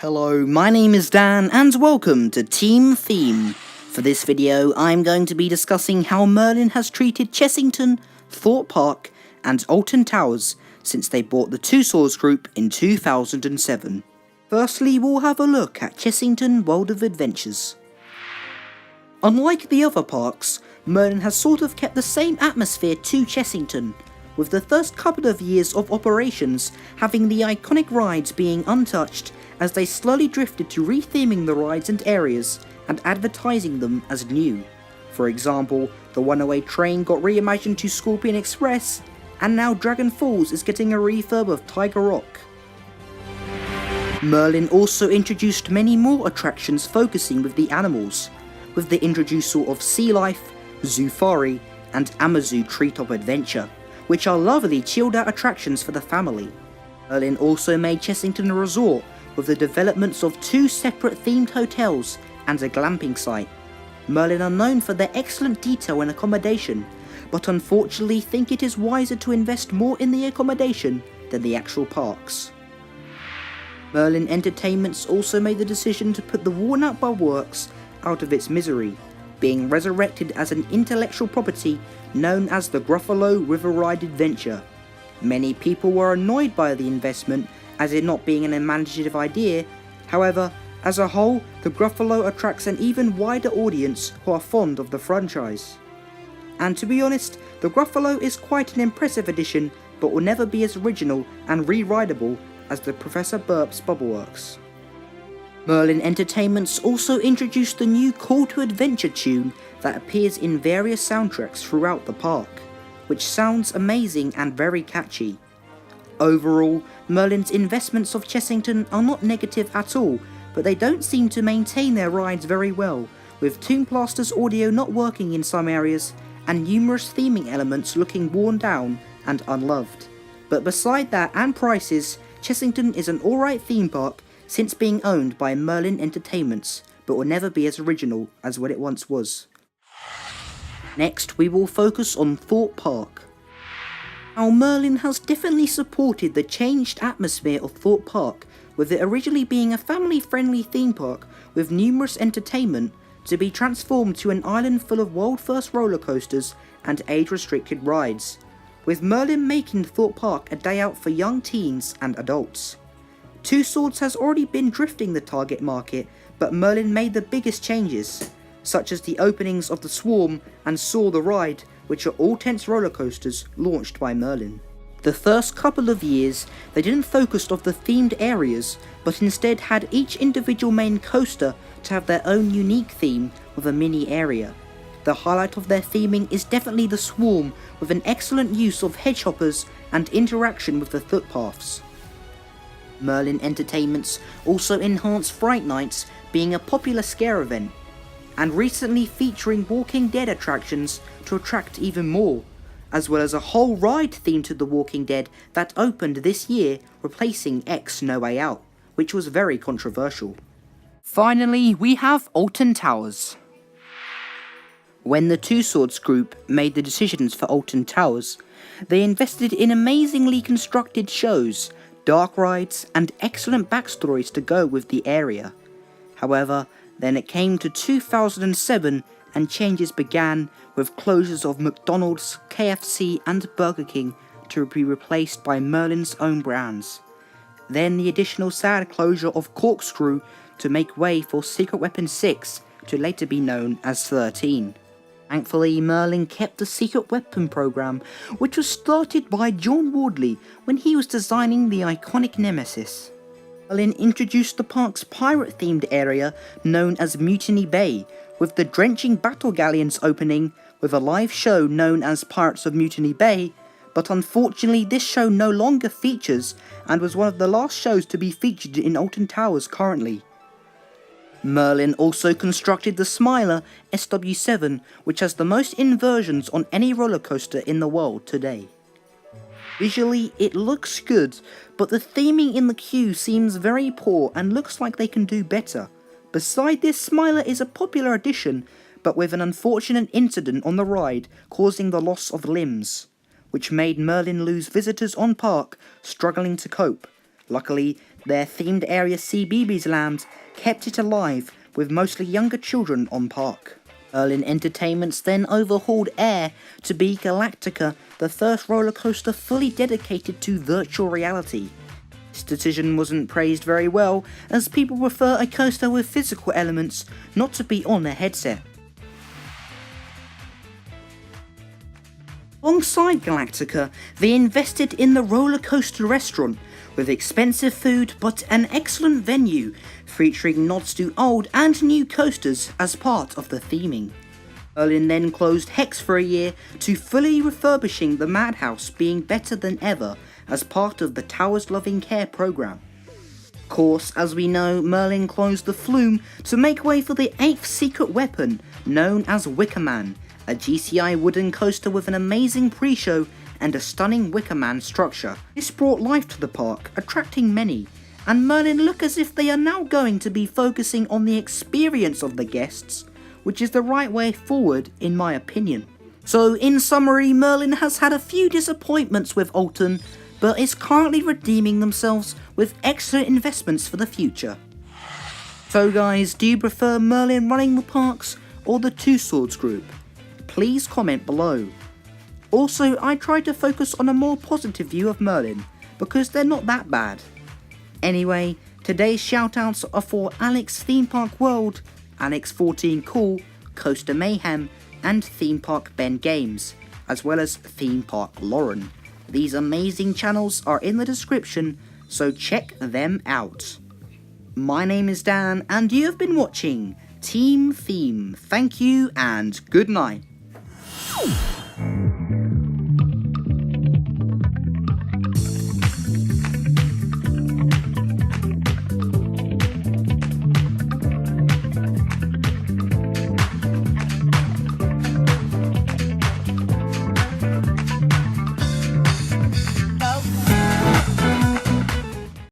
Hello, my name is Dan and welcome to Team Theme. For this video, I'm going to be discussing how Merlin has treated Chessington, Thorpe Park and Alton Towers since they bought the Tussaud group in 2007. Firstly, we'll have a look at Chessington World of Adventures. Unlike the other parks, Merlin has sort of kept the same atmosphere to Chessington, with the first couple of years of operations having the iconic rides being untouched as they slowly drifted to retheming the rides and areas and advertising them as new. For example, the Runaway Train got reimagined to Scorpion Express, and now Dragon Falls is getting a refurb of Tiger Rock. Merlin also introduced many more attractions focusing with the animals, with the introduction of Sea Life, Zoofari and Amazoo Treetop Adventure, which are lovely chilled out attractions for the family. Merlin also made Chessington a resort with the developments of 2 separate themed hotels and a glamping site. Merlin are known for their excellent detail in accommodation, but unfortunately think it is wiser to invest more in the accommodation than the actual parks. Merlin Entertainments also made the decision to put the worn out bar works out of its misery, being resurrected as an intellectual property known as the Gruffalo River Ride Adventure. Many people were annoyed by the investment as it not being an imaginative idea. However, as a whole, the Gruffalo attracts an even wider audience who are fond of the franchise. And to be honest, the Gruffalo is quite an impressive addition, but will never be as original and re-rideable as the Professor Burp's Bubbleworks. Merlin Entertainments also introduced the new Call to Adventure tune that appears in various soundtracks throughout the park, which sounds amazing and very catchy. Overall, Merlin's investments of Chessington are not negative at all, but they don't seem to maintain their rides very well, with Toon Blaster's audio not working in some areas, and numerous theming elements looking worn down and unloved. But beside that and prices, Chessington is an alright theme park since being owned by Merlin Entertainments, but will never be as original as what it once was. Next, we will focus on Thorpe Park. Now, Merlin has definitely supported the changed atmosphere of Thorpe Park, with it originally being a family-friendly theme park with numerous entertainment to be transformed to an island full of world-first roller coasters and age-restricted rides, with Merlin making Thorpe Park a day out for young teens and adults. Tussaud has already been drifting the target market, but Merlin made the biggest changes, such as the openings of the Swarm and Soar the Ride, which are all tense roller coasters launched by Merlin. The first couple of years, they didn't focus on the themed areas, but instead had each individual main coaster to have their own unique theme with a mini area. The highlight of their theming is definitely the Swarm, with an excellent use of hedgehoppers and interaction with the footpaths. Merlin Entertainments also enhanced Fright Nights, being a popular scare event, and recently featuring Walking Dead attractions to attract even more, as well as a whole ride themed to The Walking Dead that opened this year, replacing X No Way Out, which was very controversial. Finally, we have Alton Towers. When the Tussaud group made the decisions for Alton Towers, they invested in amazingly constructed shows, dark rides, and excellent backstories to go with the area. However, then it came to 2007 and changes began, with closures of McDonald's, KFC and Burger King to be replaced by Merlin's own brands. Then the additional sad closure of Corkscrew to make way for Secret Weapon 6 to later be known as 13. Thankfully, Merlin kept the Secret Weapon program, which was started by John Wardley when he was designing the iconic Nemesis. Merlin introduced the park's pirate-themed area known as Mutiny Bay, with the drenching battle galleons opening with a live show known as Pirates of Mutiny Bay, but unfortunately this show no longer features and was one of the last shows to be featured in Alton Towers currently. Merlin also constructed the Smiler SW7, which has the most inversions on any roller coaster in the world today. Visually, it looks good, but the theming in the queue seems very poor and looks like they can do better. Beside this, Smiler is a popular addition, but with an unfortunate incident on the ride causing the loss of limbs, which made Merlin lose visitors on park struggling to cope. Luckily, Their themed area CBeebies Land kept it alive, with mostly younger children on park. Merlin Entertainments then overhauled Air to be Galactica, the first roller coaster fully dedicated to virtual reality. This decision wasn't praised very well, as people prefer a coaster with physical elements, not to be on a headset. Alongside Galactica, they invested in the roller coaster restaurant, with expensive food but an excellent venue, featuring nods to old and new coasters as part of the theming. Merlin then closed Hex for a year to fully refurbishing the Madhouse, being better than ever as part of the Towers Loving Care program. Of course, as we know, Merlin closed the Flume to make way for the 8th secret weapon, known as Wicca Man, a GCI wooden coaster with an amazing pre-show and a stunning Wicca Man structure. This brought life to the park, attracting many, and Merlin look as if they are now going to be focusing on the experience of the guests, which is the right way forward in my opinion. So in summary, Merlin has had a few disappointments with Alton, but is currently redeeming themselves with excellent investments for the future. So guys, do you prefer Merlin running the parks or the Tussaud group? Please comment below. Also, I tried to focus on a more positive view of Merlin, because they're not that bad. Anyway, today's shoutouts are for Alex Theme Park World, Alex 14 Cool, Coaster Mayhem, and Theme Park Ben Games, as well as Theme Park Lauren. These amazing channels are in the description, so check them out. My name is Dan, and you have been watching Team Theme. Thank you, and good night.